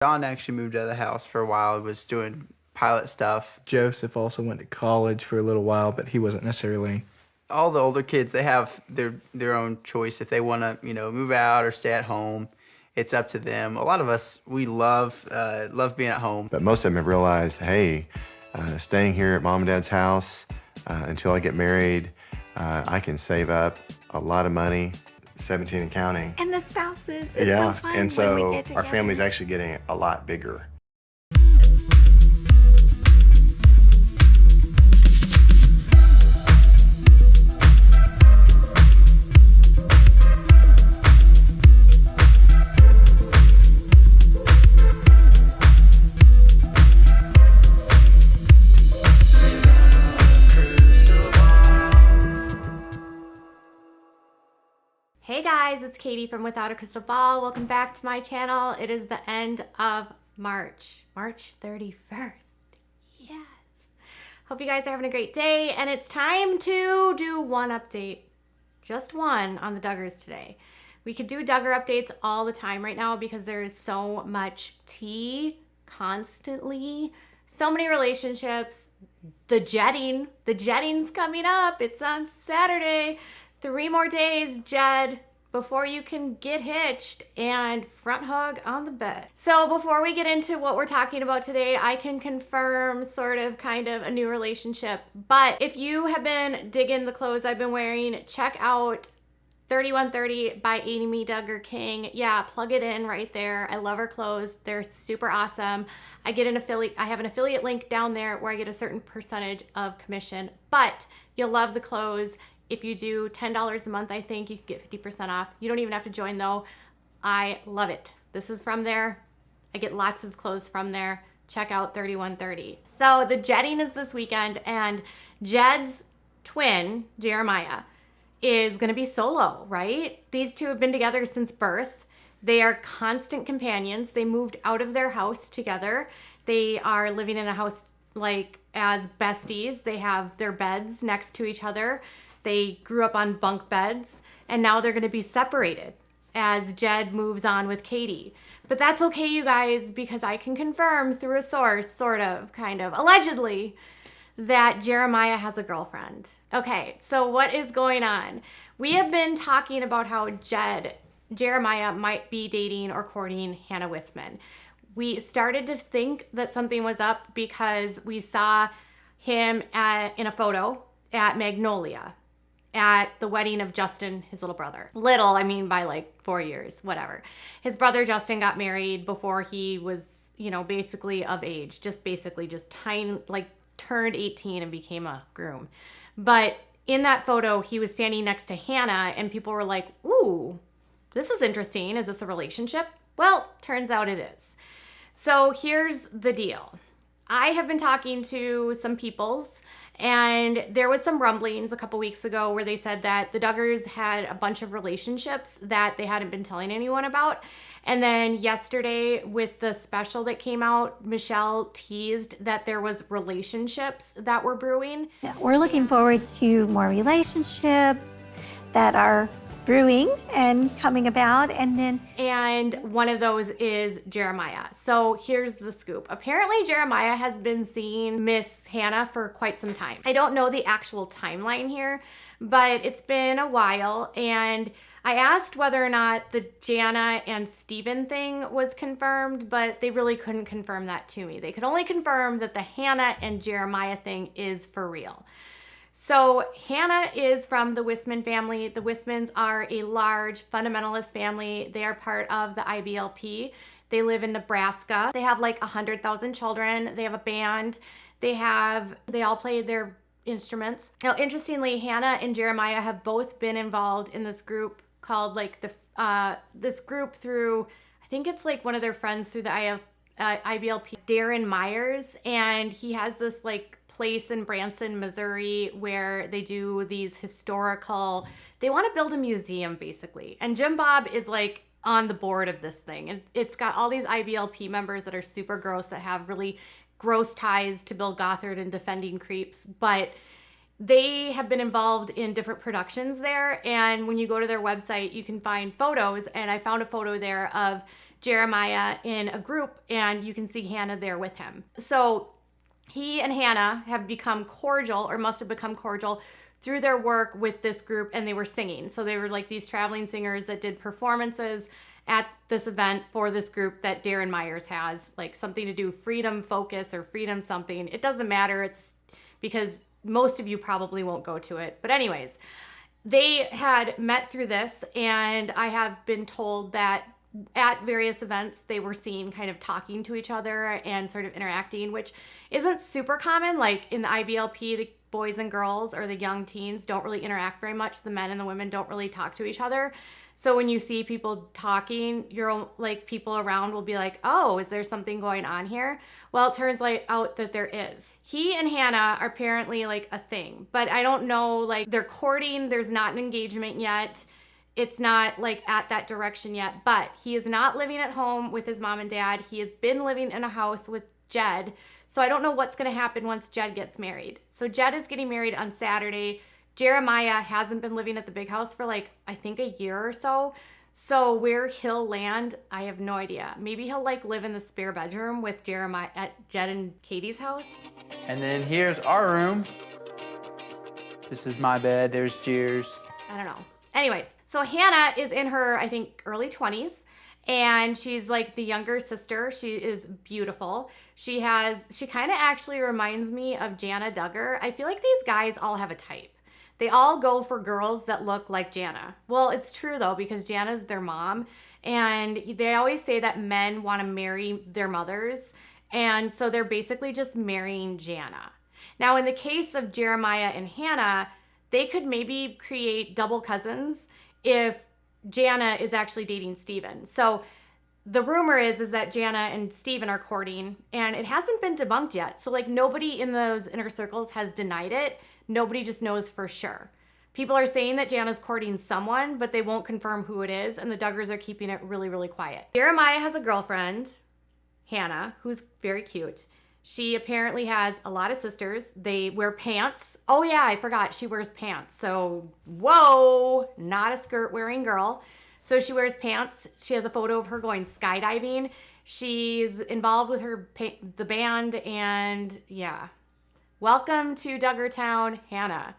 Don actually moved out of the house for a while, was doing pilot stuff. Joseph also went to college for a little while, but he wasn't necessarily. All the older kids, they have their own choice if they want to, move out or stay at home. It's up to them. A lot of us, we love being at home. But most of them have realized, hey, staying here at mom and dad's house until I get married, I can save up a lot of money, 17 and counting. And the spouses, it's Yeah, so fun and when so we get our together. family's actually getting a lot bigger. Hey guys, it's Katie from Without a Crystal Ball. Welcome back to my channel. It is the end of March 31st. Yes. Hope you guys are having a great day, and it's time to do one update. Just one on the Duggars today. We could do Duggar updates all the time right now because there is so much tea constantly. So many relationships. The jetting's coming up. It's on Saturday. 3 more days, Jed, before you can get hitched and front hug on the bed. So before we get into what we're talking about today, I can confirm kind of a new relationship. But if you have been digging the clothes I've been wearing, check out 3130 by Amy Duggar King. Yeah, plug it in right there. I love her clothes. They're super awesome. I have an affiliate link down there where I get a certain percentage of commission, but you'll love the clothes. If you do $10 a month, I think you can get 50% off. You don't even have to join though. I love it. This is from there. I get lots of clothes from there. Check out 3130. So the jetting is this weekend, and Jed's twin, Jeremiah, is gonna be solo, right? These two have been together since birth. They are constant companions. They moved out of their house together. They are living in a house like as besties. They have their beds next to each other. They grew up on bunk beds, and now they're gonna be separated as Jed moves on with Katie. But that's okay, you guys, because I can confirm through a source, kind of, allegedly, that Jeremiah has a girlfriend. Okay, so what is going on? We have been talking about how Jeremiah might be dating or courting Hannah Wissman. We started to think that something was up because we saw him in a photo at Magnolia at the wedding of Justin, his little brother. Little, I mean by like 4 years, whatever. His brother Justin got married before he was, basically of age, just tiny, like turned 18 and became a groom. But in that photo, he was standing next to Hannah, and people were like, ooh, this is interesting. Is this a relationship? Well, turns out it is. So here's the deal. I have been talking to some peoples, and there was some rumblings a couple weeks ago where they said that the Duggars had a bunch of relationships that they hadn't been telling anyone about. And then yesterday with the special that came out, Michelle teased that there was relationships that were brewing. Yeah, we're looking forward to more relationships that are brewing and coming about, And one of those is Jeremiah. So here's the scoop. Apparently Jeremiah has been seeing Miss Hannah for quite some time. I don't know the actual timeline here, but it's been a while, and I asked whether or not the Jana and Steven thing was confirmed, but they really couldn't confirm that to me. They could only confirm that the Hannah and Jeremiah thing is for real. So Hannah is from the Wissman family. The Wissmans are a large fundamentalist family. They are part of the IBLP. They live in Nebraska. They have like 100,000 children. They have a band. They all play their instruments. Now, interestingly, Hannah and Jeremiah have both been involved in this group called this group through, I think it's like one of their friends through the IBLP, Darren Myers, and he has this like place in Branson, Missouri, where they do these they want to build a museum basically. And Jim Bob is like on the board of this thing. And it's got all these IBLP members that are super gross, that have really gross ties to Bill Gothard and Defending Creeps. But they have been involved in different productions there. And when you go to their website, you can find photos. And I found a photo there of Jeremiah in a group, and you can see Hannah there with him. So he and Hannah have become cordial, or must have become cordial, through their work with this group, and they were singing. So they were like these traveling singers that did performances at this event for this group that Darren Myers has, like something to do, Freedom Focus or Freedom something. It doesn't matter. It's because most of you probably won't go to it. But anyways, they had met through this, and I have been told that at various events they were seen kind of talking to each other and sort of interacting, which isn't super common. Like in the IBLP, the boys and girls or the young teens don't really interact very much. The men and the women don't really talk to each other. So when you see people talking, you're like, people around will be like, oh, is there something going on here? Well, it turns out that there is. He and Hannah are apparently like a thing, but I don't know, like they're courting. There's not an engagement yet. It's not like at that direction yet, but he is not living at home with his mom and dad. He has been living in a house with Jed. So I don't know what's going to happen once Jed gets married. So Jed is getting married on Saturday. Jeremiah hasn't been living at the big house for like, I think a year or so. So where he'll land, I have no idea. Maybe he'll like live in the spare bedroom with Jeremiah at Jed and Katie's house. And then here's our room. This is my bed. There's Jer's. I don't know. Anyways, so Hannah is in her, I think, early 20s, and she's like the younger sister. She is beautiful. She kind of actually reminds me of Jana Duggar. I feel like these guys all have a type. They all go for girls that look like Jana. Well, it's true though, because Jana's their mom, and they always say that men want to marry their mothers, and so they're basically just marrying Jana. Now, in the case of Jeremiah and Hannah, they could maybe create double cousins if Jana is actually dating Steven. So the rumor is that Jana and Steven are courting, and it hasn't been debunked yet. So like nobody in those inner circles has denied it. Nobody just knows for sure. People are saying that Jana's courting someone, but they won't confirm who it is, and the Duggars are keeping it really, really quiet. Jeremiah has a girlfriend, Hannah, who's very cute. She apparently has a lot of sisters. They wear pants. Oh yeah, I forgot. She wears pants. So, whoa, not a skirt wearing girl. So she wears pants. She has a photo of her going skydiving. She's involved with the band, and yeah. Welcome to Duggar Town, Hannah.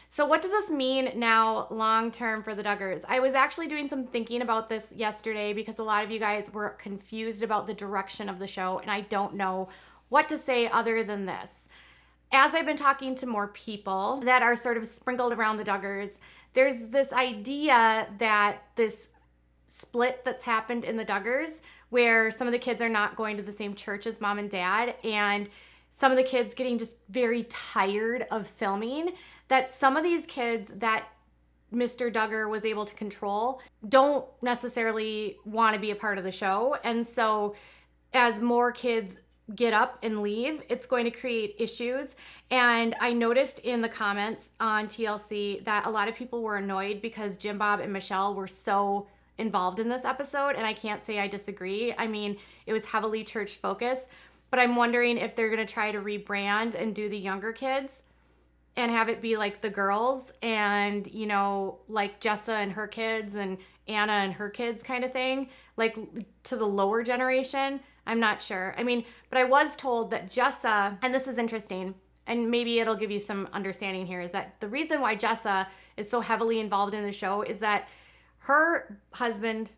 So what does this mean now long term for the Duggars? I was actually doing some thinking about this yesterday because a lot of you guys were confused about the direction of the show, and I don't know what to say other than this. As I've been talking to more people that are sort of sprinkled around the Duggars, there's this idea that this split that's happened in the Duggars, where some of the kids are not going to the same church as mom and dad, and some of the kids getting just very tired of filming, that some of these kids that Mr. Duggar was able to control don't necessarily want to be a part of the show. And so as more kids get up and leave, it's going to create issues. And I noticed in the comments on TLC that a lot of people were annoyed because Jim Bob and Michelle were so involved in this episode, and I can't say I disagree. I mean, it was heavily church focused, but I'm wondering if they're going to try to rebrand and do the younger kids and have it be like the girls and, you know, like Jessa and her kids and Anna and her kids kind of thing, like to the lower generation. I'm not sure. I mean, but I was told that Jessa, and this is interesting, and maybe it'll give you some understanding here, is that the reason why Jessa is so heavily involved in the show is that her husband,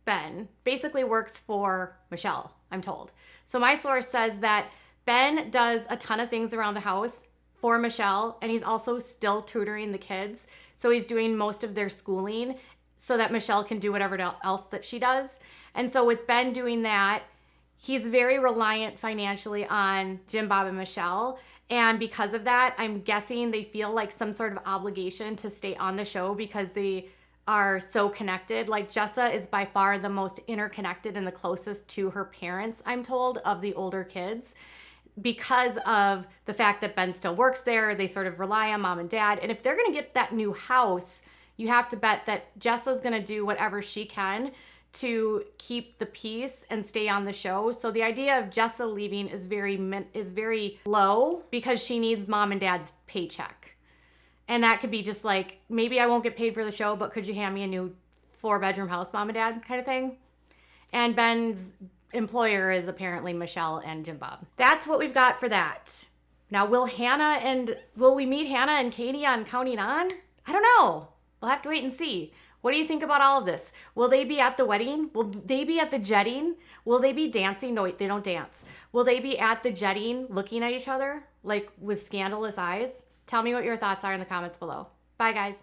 Ben, basically works for Michelle, I'm told. So my source says that Ben does a ton of things around the house for Michelle, and he's also still tutoring the kids. So he's doing most of their schooling so that Michelle can do whatever else that she does. And so with Ben doing that, he's very reliant financially on Jim Bob and Michelle. And because of that, I'm guessing they feel like some sort of obligation to stay on the show because they are so connected. Like Jessa is by far the most interconnected and the closest to her parents, I'm told, of the older kids. Because of the fact that Ben still works there, they sort of rely on mom and dad. And if they're going to get that new house, you have to bet that Jessa's going to do whatever she can to keep the peace and stay on the show. So the idea of Jessa leaving is very low because she needs mom and dad's paycheck. And that could be just like, maybe I won't get paid for the show, but could you hand me a new 4-bedroom house, mom and dad, kind of thing. And Ben's employer is apparently Michelle and Jim Bob. That's what we've got for that. Now, will we meet Hannah and Katie on Counting On? I don't know. We'll have to wait and see. What do you think about all of this? Will they be at the wedding? Will they be at the jetting? Will they be dancing? No, wait, they don't dance. Will they be at the jetting looking at each other, like with scandalous eyes? Tell me what your thoughts are in the comments below. Bye, guys.